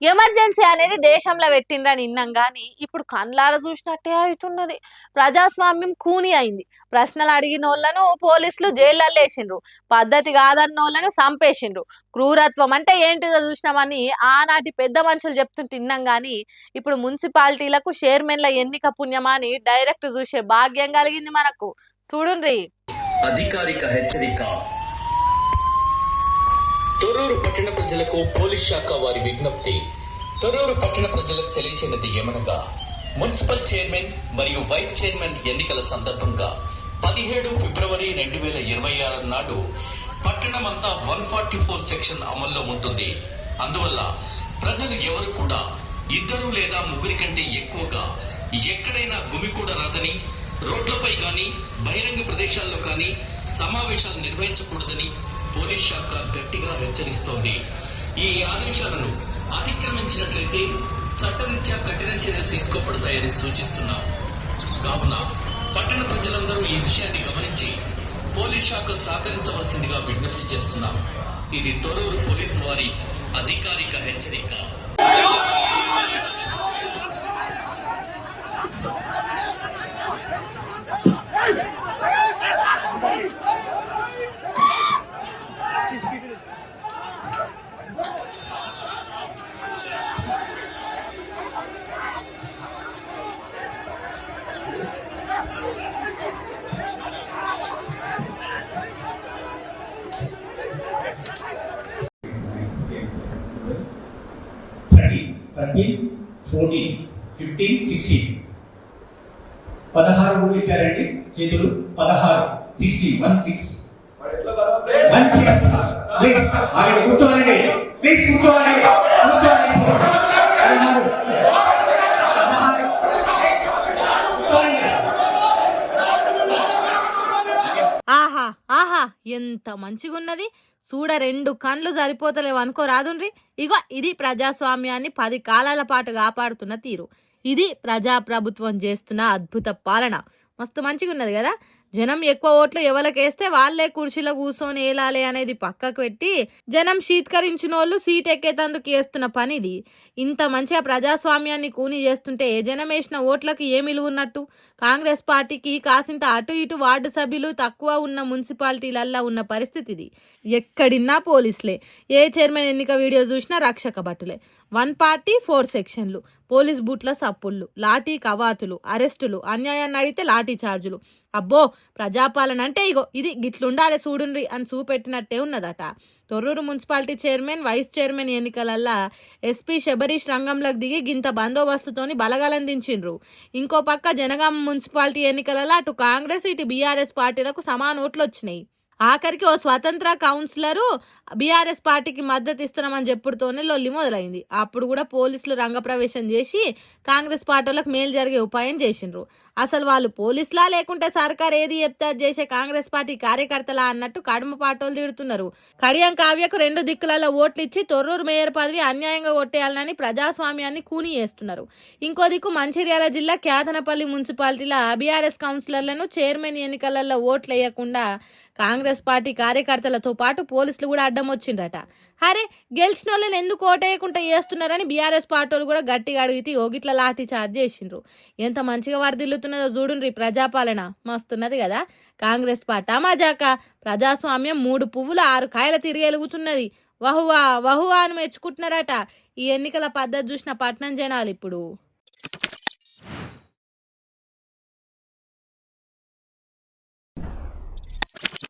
Emergency అనేది దేశంలో పెట్టిండ్రని విన్నాం కానీ ఇప్పుడు కళ్ళార చూసినట్టే అవుతున్నది. ప్రజాస్వామ్యం కూని అయింది. ప్రశ్నలు అడిగిన వాళ్ళను పోలీసులు జైళ్ళల్లో వేసిండ్రు. పద్ధతి కాదన్న వాళ్ళను చంపేసిండ్రు. క్రూరత్వం అంటే ఏంటిదో చూసినామని ఆనాటి పెద్ద మనుషులు చెప్తుంటే విన్నాం కానీ ఇప్పుడు మున్సిపాలిటీలకు చైర్మన్ల ఎన్నిక పుణ్యమా అని డైరెక్ట్ చూసే భాగ్యం కలిగింది మనకు. చూడుండ్రి. అధికారిక హెచ్చరిక. తొర్రూరు పట్టణ ప్రజలకు పోలీస్ శాఖ వారి విజ్ఞప్తి. తొర్రూరు పట్టణ ప్రజలకు తెలియచేయనిది ఏమనగా, మున్సిపల్ చైర్మన్ మరియు వైస్ చైర్మన్ ఎన్నికల సందర్భంగా 17 ఫిబ్రవరి 2026 నాడు పట్టణమంతా 144 సెక్షన్ అమల్లో ఉంటుంది. అందువల్ల ప్రజలు ఎవరు కూడా 2 లేదా 3 కంటే ఎక్కువగా ఎక్కడైనా గుమికూడరాదని, రోడ్లపై గాని బహిరంగ ప్రదేశాల్లో కానీ సమావేశాలు నిర్వహించకూడదని పోలీస్ శాఖ గట్టిగా హెచ్చరిస్తోంది. ఈ ఆదేశాలను అతిక్రమించినట్లయితే చట్టరీత్యా కఠిన చర్యలు తీసుకోబడతాయని సూచిస్తున్నాం. కావున పట్టణ ప్రజలందరూ ఈ విషయాన్ని గమనించి పోలీస్ శాఖ సహకరించవలసిందిగా విజ్ఞప్తి చేస్తున్నాం. ఇది తొర్రూరు పోలీసు వారి అధికారిక హెచ్చరిక. పదహారు పెట్టారండి చేతులు. 16 60 16 ప్లీజ్ కూర్చోవాలండి. ప్లీజ్ కూర్చోవాలి. ఆహా ఆహా ఎంత మంచిగున్నది చూడ. 2 కళ్ళు సరిపోతలేవు అనుకో రాదుండ్రి. ఇగో ఇది ప్రజాస్వామ్యాన్ని 10 కాలాల పాటు కాపాడుతున్న తీరు. ఇది ప్రజాప్రభుత్వం చేస్తున్న అద్భుత పాలన. మస్తు మంచిగా ఉన్నది కదా. జనం ఎక్కువ ఓట్లు ఎవరికేస్తే వాళ్ళే కుర్చీలో కూర్చొని ఏలాలి అనేది పక్కకు పెట్టి జనం శీతకరించిన వాళ్ళు సీట్ ఎక్కేతందుకు చేస్తున్న పని ఇది. ఇంత మంచిగా ప్రజాస్వామ్యాన్ని కూని చేస్తుంటే జనం వేసిన ఓట్లకు ఏమి విలువన్నట్టు? కాంగ్రెస్ పార్టీకి కాసింత అటు ఇటు వార్డు సభ్యులు తక్కువ ఉన్న మున్సిపాలిటీలల్లో ఉన్న పరిస్థితి ఇది. ఎక్కడిన్నా పోలీసులే. ఏ చైర్మన్ ఎన్నిక వీడియో చూసినా రక్షక భటులే. 1 పార్టీ 4 సెక్షన్లు, పోలీస్ బూట్ల సప్పుళ్ళు, లాఠీ కవాతులు, అరెస్టులు, అన్యాయాన్ని అడిగితే లాఠీ చార్జులు. అబ్బో ప్రజాపాలన అంటే ఇగో ఇది గిట్లుండాలి చూడుండ్రి అని చూపెట్టినట్టే ఉన్నదట. Torrur municipality chairman, vice chairman ఎన్నికలల్లా ఎస్పీ శబరీష్ రంగంలోకి దిగి గింత బందోబస్తుతోని బలగలందించిండ్రు. ఇంకో పక్క జనగాం మున్సిపాలిటీ ఎన్నికలలో అటు కాంగ్రెస్ ఇటు బీఆర్ఎస్ పార్టీలకు సమాన ఓట్లు వచ్చినాయి. ఆఖరికి ఓ స్వతంత్ర కౌన్సిలరు బీఆర్ఎస్ పార్టీకి మద్దతు ఇస్తున్నామని చెప్పుడుతోనే లొల్లి మొదలైంది. అప్పుడు కూడా పోలీసులు రంగప్రవేశం చేసి కాంగ్రెస్ పార్టీలకు మేలు జరిగే ఉపాయం చేసిండ్రు. అసలు వాళ్ళు పోలీసులా లేకుంటే సర్కార్ ఏది చెప్తే అది చేసే కాంగ్రెస్ పార్టీ కార్యకర్తలా అన్నట్టు కడమ పాటోలు తిడుతున్నారు. కడియం కావ్యకు 2 దిక్కులలో ఓట్లు ఇచ్చి తొర్రూరు మేయర్ పదవి అన్యాయంగా కొట్టేయాలని ప్రజాస్వామ్యాన్ని కూని చేస్తున్నారు. ఇంకో దిక్కు మంచిర్యాల జిల్లా కేతనపల్లి మున్సిపాలిటీల బీఆర్ఎస్ కౌన్సిలర్లను చైర్మన్ ఎన్నికలలో ఓట్లు వేయకుండా కాంగ్రెస్ పార్టీ కార్యకర్తలతో పాటు పోలీసులు కూడా అడ్డం వచ్చిండ్రట. అరే గెలిచిన వాళ్ళని ఎందుకు ఓటేయకుండా చేస్తున్నారని బీఆర్ఎస్ పార్టీలు కూడా గట్టిగా అడిగితే ఓగిట్ల లాఠీ చార్జ్ చేసిండ్రు. ఎంత మంచిగా వర్దిల్లుతున్నదో చూడుండ్రి ప్రజాపాలన. మస్తున్నది కదా. కాంగ్రెస్ పార్టీ మజాక. ప్రజాస్వామ్యం 3 పువ్వులు 6 కాయల తిరిగెలుగుతున్నది. వహువా వహువా అని మెచ్చుకుంటున్నారట. ఈ ఎన్నికల పద్ధతి చూసిన పట్నం జనాలు ఇప్పుడు.